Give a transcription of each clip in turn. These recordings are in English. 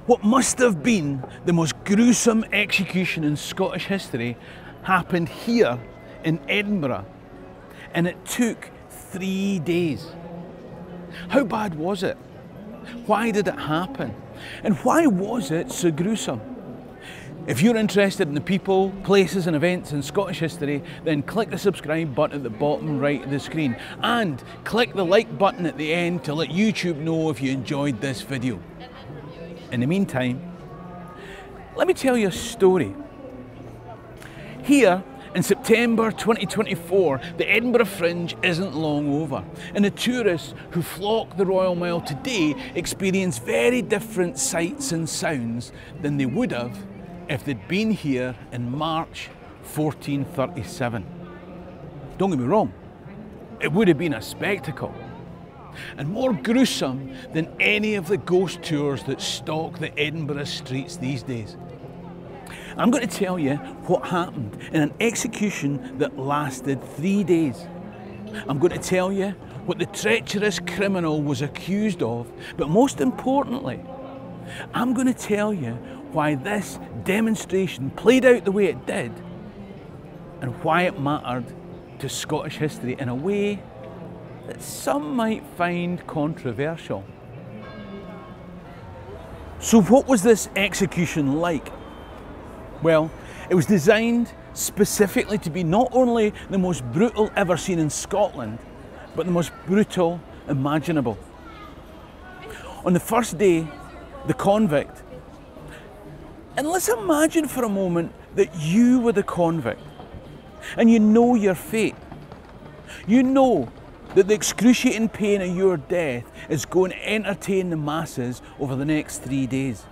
What must have been the most gruesome execution in Scottish history happened here in Edinburgh, and it took 3 days. How bad was it? Why did it happen? And why was it so gruesome? If you're interested in the people, places and events in Scottish history, then click the subscribe button at the bottom right of the screen and click the like button at the end to let YouTube know if you enjoyed this video. In the meantime, let me tell you a story. Here in September 2024, the Edinburgh Fringe isn't long over, and the tourists who flock the Royal Mile today experience very different sights and sounds than they would have if they'd been here in March 1437. Don't get me wrong, it would have been a spectacle, and more gruesome than any of the ghost tours that stalk the Edinburgh streets these days. I'm going to tell you what happened in an execution that lasted 3 days. I'm going to tell you what the treacherous criminal was accused of, but most importantly, I'm going to tell you why this demonstration played out the way it did and why it mattered to Scottish history in a way that some might find controversial. So what was this execution like? Well, it was designed specifically to be not only the most brutal ever seen in Scotland, but the most brutal imaginable. On the first day, the convict, and let's imagine for a moment that you were the convict and you know your fate. You know that the excruciating pain of your death is going to entertain the masses over the next 3 days.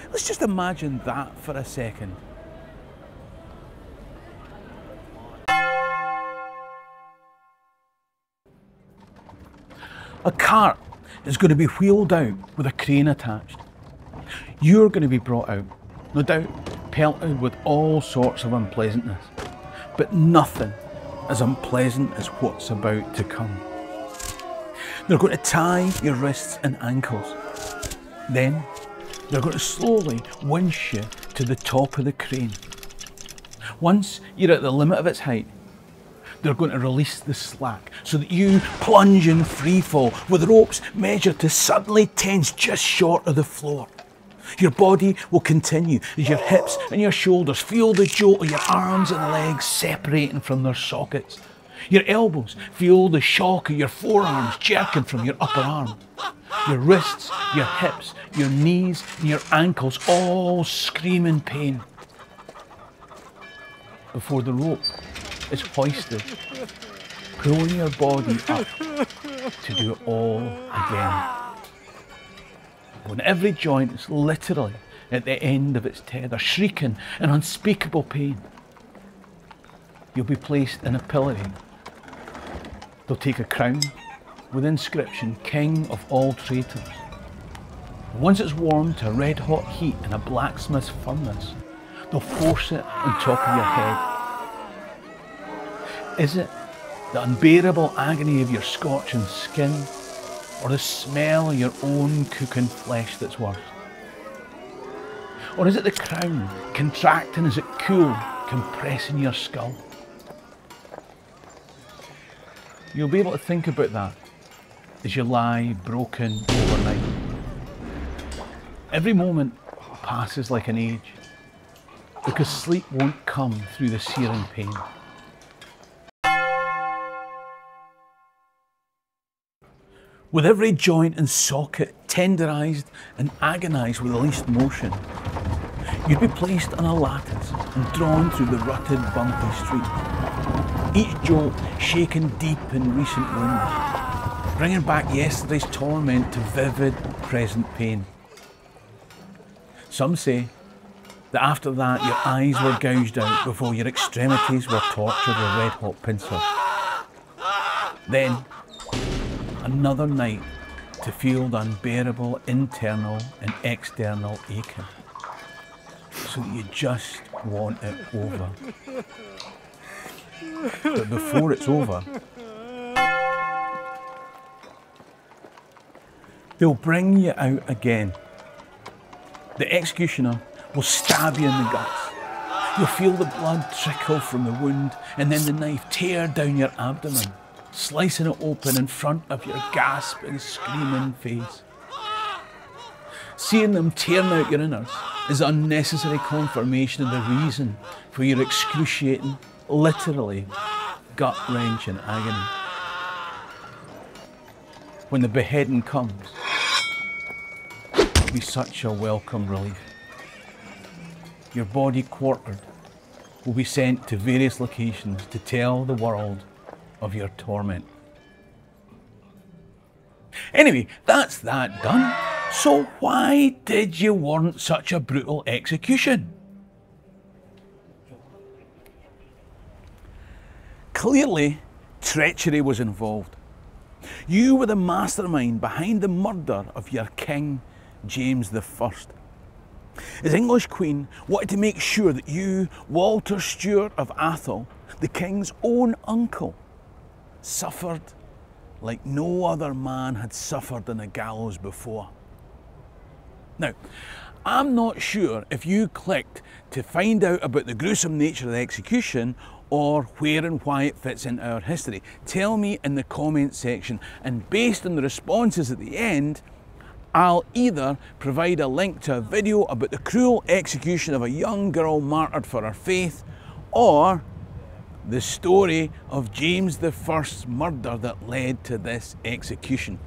Let's just imagine that for a second. A cart is going to be wheeled out with a crane attached. You're going to be brought out, no doubt pelted with all sorts of unpleasantness, but nothing as unpleasant as what's about to come. They're going to tie your wrists and ankles. Then they're going to slowly winch you to the top of the crane. Once you're at the limit of its height, they're going to release the slack so that you plunge in free fall with ropes measured to suddenly tense just short of the floor. Your body will continue as your hips and your shoulders feel the jolt of your arms and legs separating from their sockets. Your elbows feel the shock of your forearms jerking from your upper arm. Your wrists, your hips, your knees and your ankles all scream in pain. Before the rope is hoisted, pulling your body up to do it all again. When every joint is literally at the end of its tether, shrieking in unspeakable pain, you'll be placed in a pillory. They'll take a crown with the inscription, King of all traitors. Once it's warmed to a red hot heat in a blacksmith's furnace, they'll force it on top of your head. Is it the unbearable agony of your scorching skin, or the smell of your own cooking flesh that's worse? Or is it the crown contracting as it cools, compressing your skull? You'll be able to think about that as you lie broken overnight. Every moment passes like an age, because sleep won't come through the searing pain. With every joint and socket tenderised and agonised with the least motion, you'd be placed on a lattice and drawn through the rutted, bumpy street. Each jolt shaken deep in recent wounds, bringing back yesterday's torment to vivid, present pain. Some say that after that your eyes were gouged out before your extremities were tortured with red-hot pincers. Then, another night to feel the unbearable internal and external aching, so that you just want it over. But before it's over, they'll bring you out again The executioner will stab you in the guts. You'll feel the blood trickle from the wound and then the knife tear down your abdomen, slicing it open in front of your gasping, screaming face. Seeing them tearing out your innards is unnecessary confirmation of the reason for your excruciating, literally gut-wrenching agony. When the beheading comes, it'll be such a welcome relief. Your body quartered will be sent to various locations to tell the world of your torment. Anyway, that's that done. So why did you warrant such a brutal execution? Clearly, treachery was involved. You were the mastermind behind the murder of your king, James I. His English queen wanted to make sure that you, Walter Stewart of Atholl, the king's own uncle, suffered like no other man had suffered on the gallows before. Now, I'm not sure if you clicked to find out about the gruesome nature of the execution or where and why it fits into our history. Tell me in the comments section, and based on the responses at the end, I'll either provide a link to a video about the cruel execution of a young girl martyred for her faith, or the story of James I's murder that led to this execution.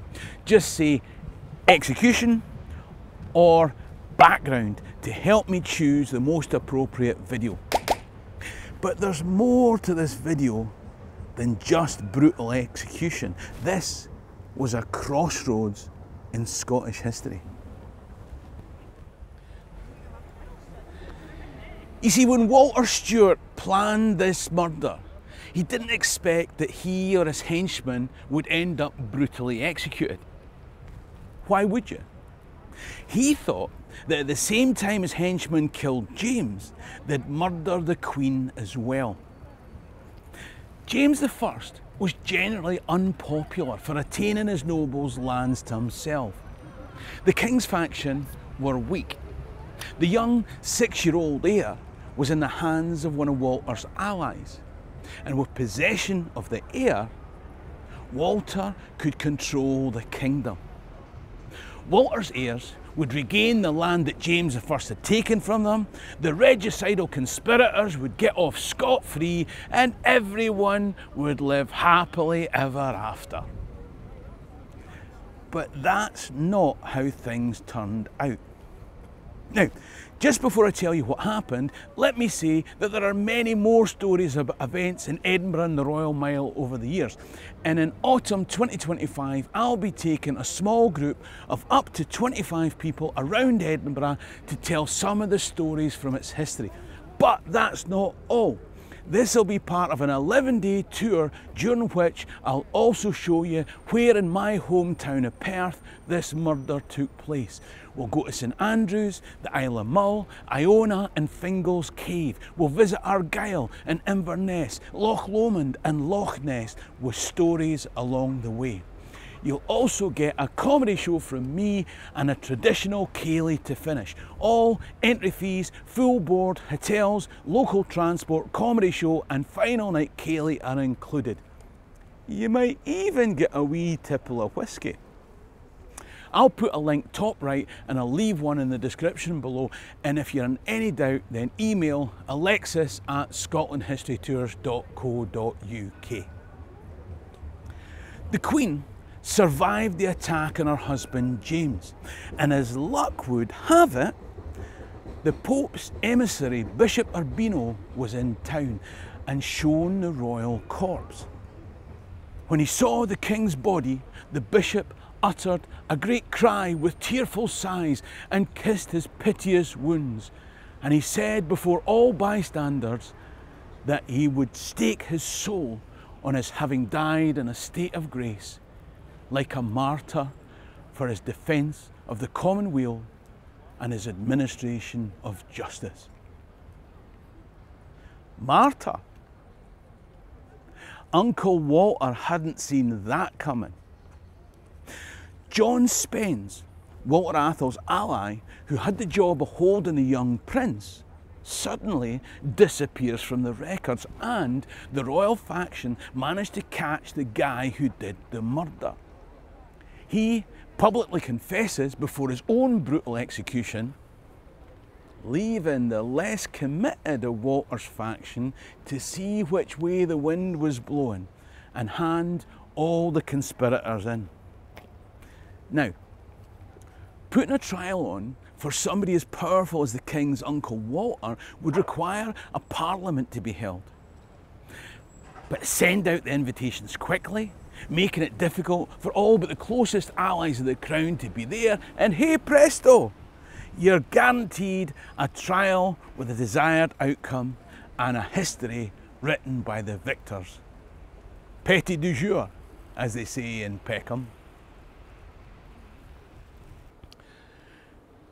Just say execution or background to help me choose the most appropriate video. But there's more to this video than just brutal execution. This was a crossroads in Scottish history. You see, when Walter Stewart planned this murder, he didn't expect that he or his henchmen would end up brutally executed. Why would you? He thought that at the same time his henchmen killed James, they'd murder the Queen as well. James I was generally unpopular for attaining his nobles' lands to himself. The king's faction were weak. The young 6-year-old heir was in the hands of one of Walter's allies, and with possession of the heir, Walter could control the kingdom. Walter's heirs would regain the land that James I had taken from them, the regicidal conspirators would get off scot-free, and everyone would live happily ever after. But that's not how things turned out. Now, just before I tell you what happened, let me say that there are many more stories about events in Edinburgh and the Royal Mile over the years. And in autumn 2025, I'll be taking a small group of up to 25 people around Edinburgh to tell some of the stories from its history. But that's not all. This will be part of an 11-day tour during which I'll also show you where in my hometown of Perth this murder took place. We'll go to St Andrews, the Isle of Mull, Iona and Fingal's Cave. We'll visit Argyll and Inverness, Loch Lomond and Loch Ness with stories along the way. You'll also get a comedy show from me and a traditional ceilidh to finish. All entry fees, full board, hotels, local transport, comedy show and final night ceilidh are included. You might even get a wee tipple of whiskey. I'll put a link top right and I'll leave one in the description below, and if you're in any doubt then email alexis@scotlandhistorytours.co.uk. The Queen survived the attack on her husband James, and as luck would have it, the Pope's emissary Bishop Urbino was in town and shown the royal corpse. When he saw the king's body, the bishop uttered a great cry with tearful sighs and kissed his piteous wounds, and he said before all bystanders that he would stake his soul on his having died in a state of grace, like a martyr, for his defence of the commonweal and his administration of justice. Martyr? Uncle Walter hadn't seen that coming. John Spence, Walter Athol's ally, who had the job of holding the young prince, suddenly disappears from the records, and the royal faction managed to catch the guy who did the murder. He publicly confesses before his own brutal execution, leaving the less committed of Walter's faction to see which way the wind was blowing and hand all the conspirators in. Now, putting a trial on for somebody as powerful as the king's uncle Walter would require a parliament to be held. But send out the invitations quickly, making it difficult for all but the closest allies of the crown to be there, and hey presto, you're guaranteed a trial with a desired outcome and a history written by the victors. Petit du jour, as they say in Peckham.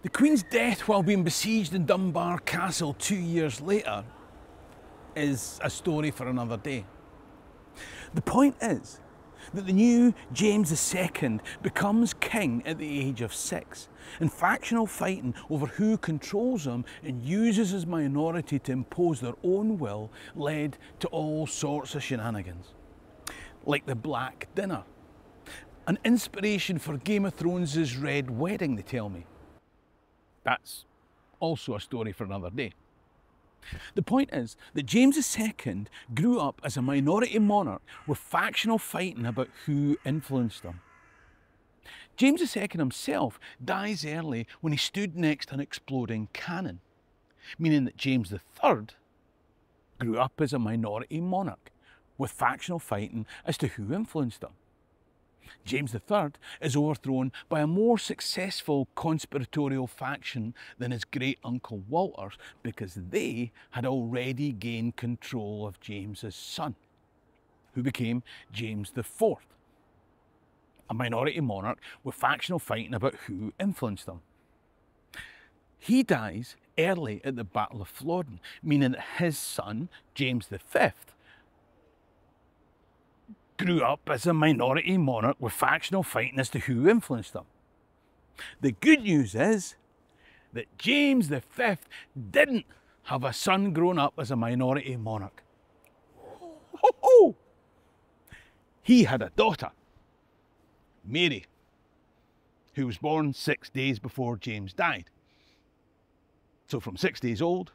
The Queen's death while being besieged in Dunbar Castle 2 years later is a story for another day. The point is that the new James II becomes king at the age of 6, and factional fighting over who controls him and uses his minority to impose their own will led to all sorts of shenanigans. Like the Black Dinner, an inspiration for Game of Thrones' Red Wedding, they tell me. That's also a story for another day. The point is that James II grew up as a minority monarch with factional fighting about who influenced him. James II himself dies early when he stood next to an exploding cannon, meaning that James III grew up as a minority monarch with factional fighting as to who influenced him. James III is overthrown by a more successful conspiratorial faction than his great uncle Walter's, because they had already gained control of James's son, who became James IV, a minority monarch with factional fighting about who influenced him. He dies early at the Battle of Flodden, meaning that his son, James V, grew up as a minority monarch with factional fighting as to who influenced him. The good news is that James V didn't have a son grown up as a minority monarch. He had a daughter, Mary, who was born 6 days before James died. So from 6 days old,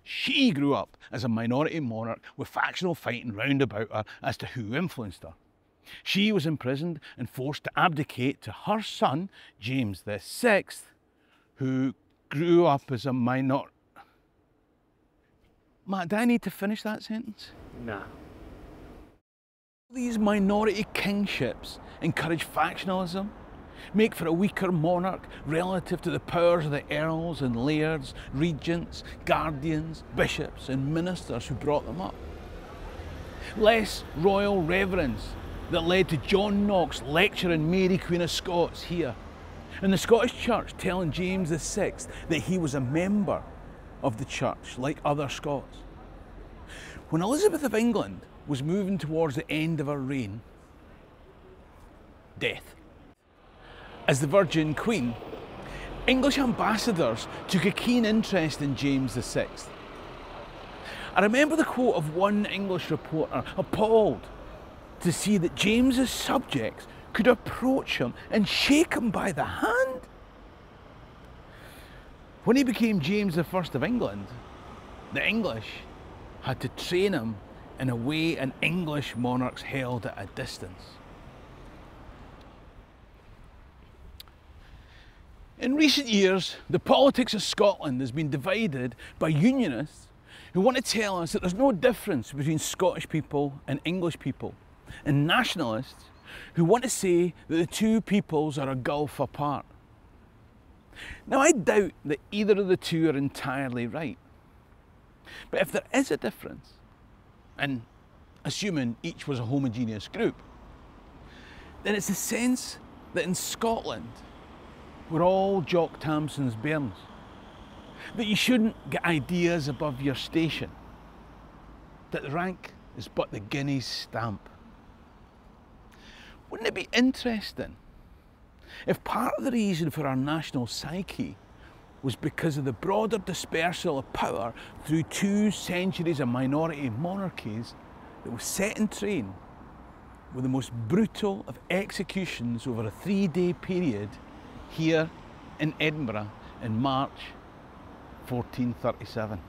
she grew up as a minority monarch with factional fighting round about her as to who influenced her. She was imprisoned and forced to abdicate to her son, James VI, who grew up as a minor... Matt, do I need to finish that sentence? Nah. These minority kingships encourage factionalism, make for a weaker monarch relative to the powers of the earls and lairds, regents, guardians, bishops and ministers who brought them up. Less royal reverence that led to John Knox lecturing Mary Queen of Scots here, and the Scottish Church telling James VI that he was a member of the church like other Scots. When Elizabeth of England was moving towards the end of her reign, death. As the Virgin Queen, English ambassadors took a keen interest in James VI. I remember the quote of one English reporter, appalled to see that James's subjects could approach him and shake him by the hand. When he became James I of England, the English had to train him in a way an English monarch's held at a distance. In recent years, the politics of Scotland has been divided by unionists who want to tell us that there's no difference between Scottish people and English people, and nationalists who want to say that the two peoples are a gulf apart. Now, I doubt that either of the two are entirely right. But if there is a difference, and assuming each was a homogeneous group, then it's the sense that in Scotland, we're all Jock Tamson's bairns. That you shouldn't get ideas above your station. That the rank is but the guinea's stamp. Wouldn't it be interesting If part of the reason for our national psyche was because of the broader dispersal of power through 2 centuries of minority monarchies that was set in train with the most brutal of executions over a 3-day period here in Edinburgh in March 1437.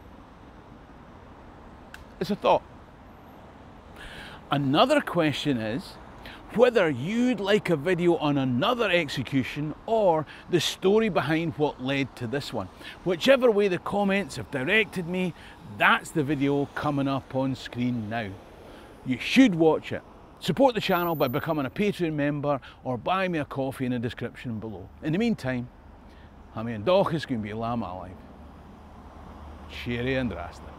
It's a thought. Another question is whether you'd like a video on another execution or the story behind what led to this one. Whichever way the comments have directed me, that's the video coming up on screen now. You should watch it. Support the channel by becoming a Patreon member or buy me a coffee in the description below. In the meantime, I'm Ian Dauchus, going to be Lama alive. Cheery and drastic.